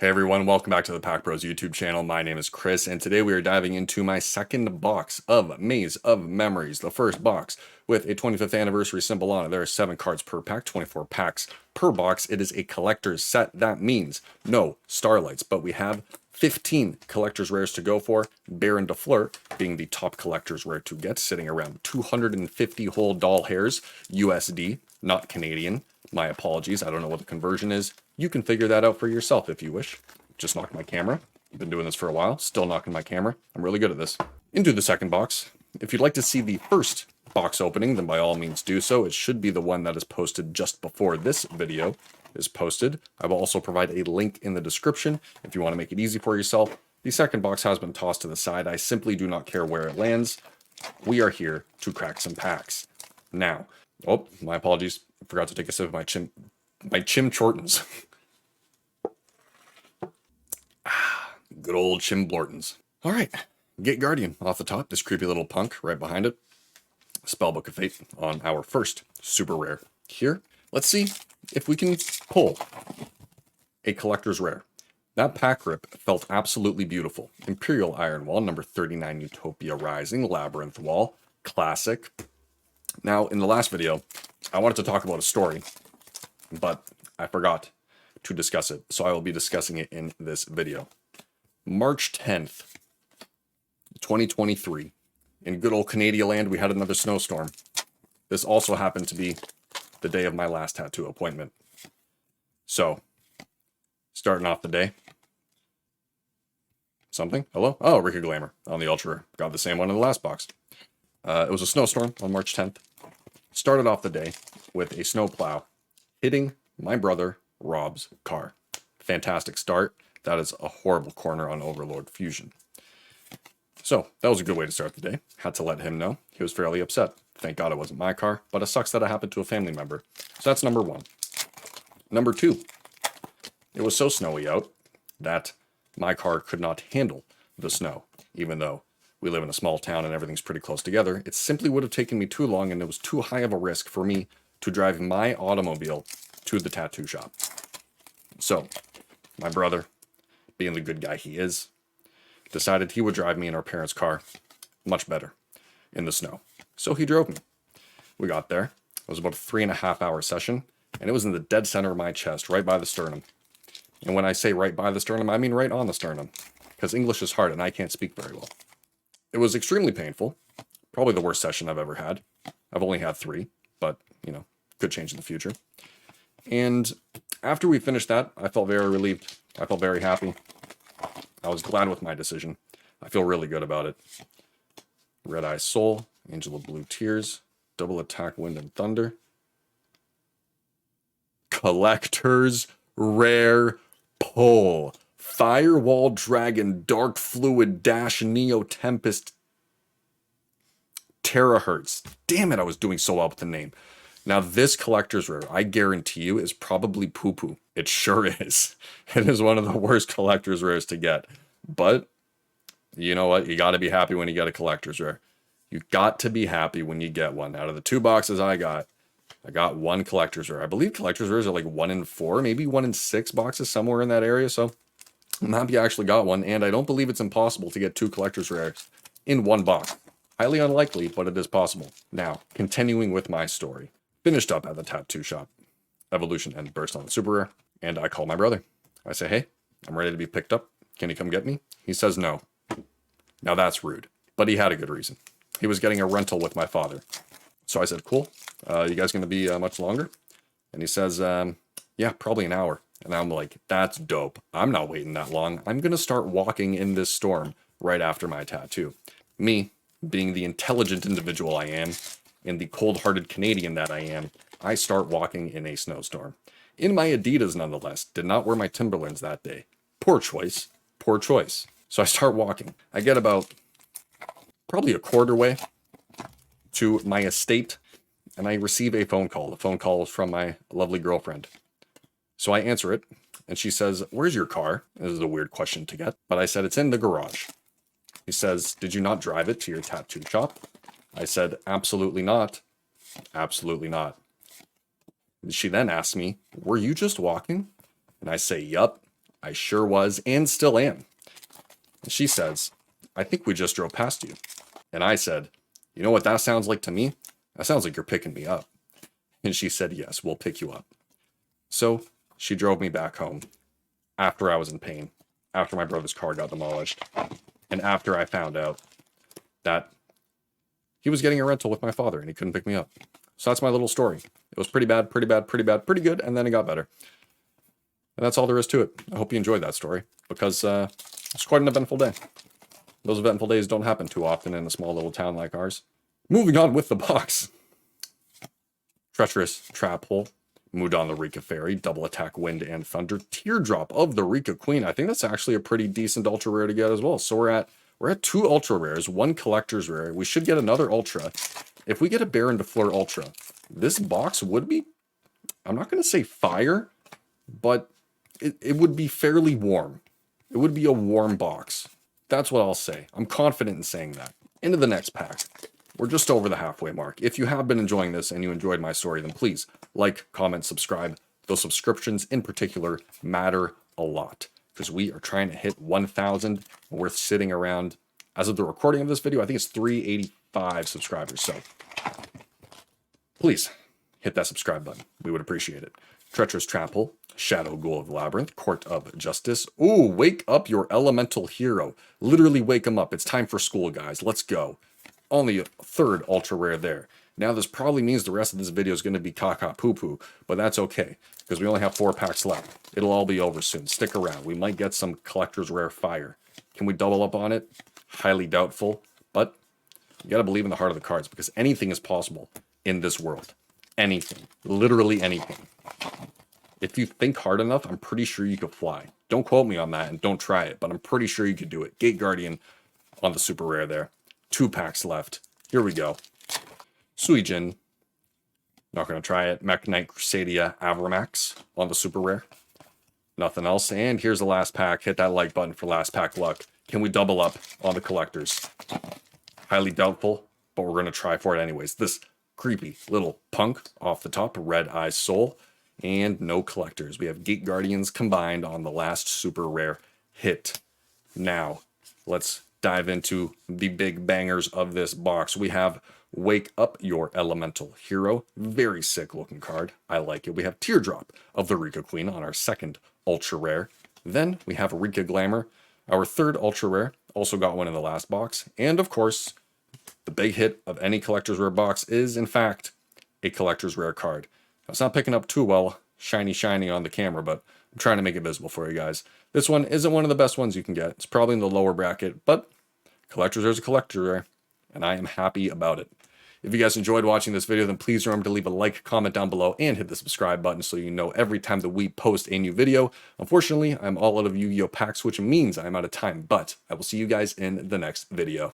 Hey everyone, welcome back to the Pack Bros YouTube channel. My name is Chris, and today we are diving into my second box of Maze of Memories. The first box with a 25th anniversary symbol on it. There are 7 cards per pack, 24 packs per box. It is a collector's set. That means no Starlights, but we have 15 collector's rares to go for. Baron de Fleur being the top collector's rare to get, sitting around 250 whole doll hairs USD, not Canadian. My apologies, I don't know what the conversion is. You can figure that out for yourself if you wish. Just knocked my camera. I've been doing this for a while, still knocking my camera. I'm really good at this. Into the second box. If you'd like to see the first box opening, then by all means do so. It should be the one that is posted just before this video is posted. I will also provide a link in the description if you want to make it easy for yourself. The second box has been tossed to the side. I simply do not care where it lands. We are here to crack some packs. Now, oh, my apologies. I forgot to take a sip of my Chim Chortons. Good old Chim Blortons. All right, Gate Guardian off the top. This creepy little punk right behind it. Spellbook of Fate on our first super rare here. Let's see if we can pull a collector's rare. That pack rip felt absolutely beautiful. Imperial Iron Wall, number 39, Utopia Rising, Labyrinth Wall, classic. Now, in the last video, I wanted to talk about a story, but I forgot to discuss it, so I will be discussing it in this video. March 10th, 2023, in good old Canadian land, we had another snowstorm. This also happened to be the day of my last tattoo appointment. So, starting off the day. Something? Hello? Oh, Ricky Glamour on the Ultra. Got the same one in the last box. It was a snowstorm on March 10th. Started off the day with a snowplow hitting my brother Rob's car. Fantastic start. That is a horrible corner on Overlord Fusion. So, that was a good way to start the day. Had to let him know. He was fairly upset. Thank God it wasn't my car, but it sucks that it happened to a family member. So that's number 1. Number 2. It was so snowy out that my car could not handle the snow, even though we live in a small town and everything's pretty close together. It simply would have taken me too long, and it was too high of a risk for me to drive my automobile to the tattoo shop. So, my brother, being the good guy he is, decided he would drive me in our parents' car much better in the snow. So he drove me. We got there. It was about a 3.5-hour session, and it was in the dead center of my chest, right by the sternum. And when I say right by the sternum, I mean right on the sternum, because English is hard and I can't speak very well. It was extremely painful. Probably the worst session I've ever had. I've only had 3, but, you know, could change in the future. And after we finished that, I felt very relieved. I felt very happy. I was glad with my decision. I feel really good about it. Red Eye Soul, Angel of Blue Tears, Double Attack Wind and Thunder. Collector's Rare Pull. Firewall Dragon, Dark Fluid, Dash, Neo Tempest, Terahertz. Damn it, I was doing so well with the name. Now, this collector's rare, I guarantee you, is probably poo-poo. It sure is. It is one of the worst collector's rares to get. But, you know what? You got to be happy when you get a collector's rare. You got to be happy when you get one. Out of the 2 boxes I got 1 collector's rare. I believe collector's rares are like 1 in 4, maybe 1 in 6 boxes, somewhere in that area. So, I'm happy I actually got one, and I don't believe it's impossible to get 2 collector's rares in 1 box. Highly unlikely, but it is possible. Now, continuing with my story. Finished up at the tattoo shop. Evolution and burst on the super rare, and I call my brother. I say, hey, I'm ready to be picked up. Can you come get me? He says no. Now that's rude, but he had a good reason. He was getting a rental with my father. So I said, cool. You guys going to be much longer? And he says, yeah, probably an hour. And I'm like, that's dope. I'm not waiting that long. I'm going to start walking in this storm right after my tattoo. Me, being the intelligent individual I am, and the cold-hearted Canadian that I am, I start walking in a snowstorm. In my Adidas, nonetheless. Did not wear my Timberlands that day. Poor choice. Poor choice. So I start walking. I get about probably a quarter way to my estate, and I receive a phone call. The phone call is from my lovely girlfriend. So I answer it, and she says, where's your car? This is a weird question to get, but I said, it's in the garage. He says, did you not drive it to your tattoo shop? I said, absolutely not. Absolutely not. She then asked me, were you just walking? And I say, yup. I sure was and still am. And she says, I think we just drove past you. And I said, you know what that sounds like to me? That sounds like you're picking me up. And she said, yes, we'll pick you up. So she drove me back home after I was in pain, after my brother's car got demolished, and after I found out that he was getting a rental with my father and he couldn't pick me up. So that's my little story. It was pretty bad, pretty bad, pretty bad, pretty good, and then it got better. And that's all there is to it. I hope you enjoyed that story, because it's quite an eventful day. Those eventful days don't happen too often in a small little town like ours. Moving on with the box. Treacherous Trap Hole, Mudon the Rika Fairy, Double Attack Wind and Thunder, Teardrop of the Rika Queen. I think that's actually a pretty decent ultra rare to get as well. So we're at 2 ultra rares, 1 collector's rare. We should get another ultra. If we get a Baron de Fleur ultra, this box would be, I'm not going to say fire, but it would be fairly warm. It would be a warm box. That's what I'll say. I'm confident in saying that. Into the next pack. We're just over the halfway mark. If you have been enjoying this and you enjoyed my story, then please like, comment, subscribe. Those subscriptions in particular matter a lot, because we are trying to hit 1,000 and we're sitting around, as of the recording of this video, I think it's 385 subscribers. So please hit that subscribe button. We would appreciate it. Treacherous Trample, Shadow Ghoul of the Labyrinth, Court of Justice. Ooh, wake up your elemental hero. Literally wake him up. It's time for school, guys. Let's go. Only a 3rd ultra rare there. Now this probably means the rest of this video is going to be caca poo poo, but that's okay, because we only have 4 packs left. It'll all be over soon. Stick around. We might get some collector's rare fire. Can we double up on it? Highly doubtful, but you got to believe in the heart of the cards, because anything is possible in this world. Anything. Literally anything. If you think hard enough, I'm pretty sure you could fly. Don't quote me on that and don't try it, but I'm pretty sure you could do it. Gate Guardian on the super rare there. 2 packs left. Here we go. Suijin. Not going to try it. Mech Knight Crusadia Avramax on the super rare. Nothing else. And here's the last pack. Hit that like button for last pack luck. Can we double up on the collectors? Highly doubtful, but we're going to try for it anyways. This creepy little punk off the top. Red Eye Soul. And no collectors. We have Gate Guardians combined on the last super rare hit. Now, let's dive into the big bangers of this box. We have Wake Up Your Elemental Hero. Very sick looking card. I like it. We have Teardrop of the Rika Queen on our 2nd ultra rare. Then we have Rika Glamour, our 3rd ultra rare. Also got one in the last box. And of course, the big hit of any collector's rare box is, in fact, a collector's rare card. Now, it's not picking up too well, shiny on the camera, but I'm trying to make it visible for you guys. This one isn't one of the best ones you can get. It's probably in the lower bracket, but collector's rare is a collector rare, and I am happy about it. If you guys enjoyed watching this video, then please remember to leave a like, comment down below, and hit the subscribe button so you know every time that we post a new video. Unfortunately, I'm all out of Yu-Gi-Oh packs, which means I'm out of time, but I will see you guys in the next video.